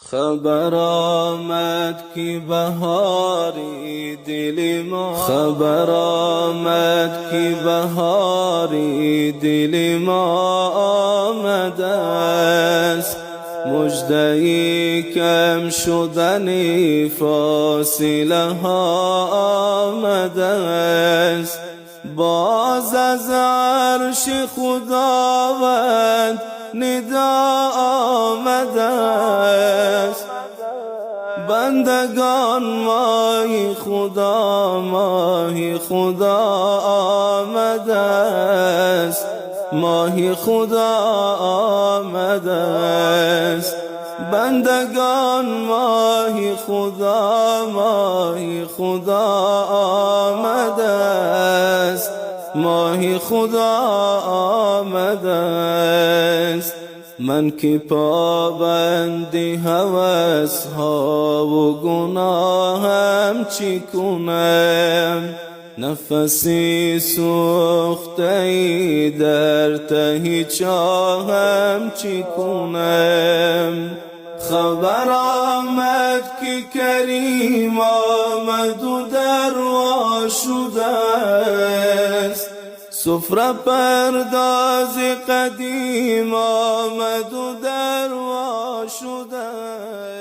خبر آمد که بهاری دل ما، خبر آمد که بهاری دل ما آمده است. مژده‌ای کم شدن فاصله ها آمده است. باز از عرش خداوند ندا آمده است. بندگان ماهی خدا، ماهی خدا آمده است. ماهی خدا آمده است. بندگان ماهی خدا، ماهی خدا آمده است. ماهی خدا آمده است. من که پابندی هوس ها و گناهم چی کنم؟ نفسی سوخته ای در ته چاهم چی کنم؟ خبر آمد که کریم آمد و در وا شده است. سفره پرداز قدیم آمد و در وا شده است.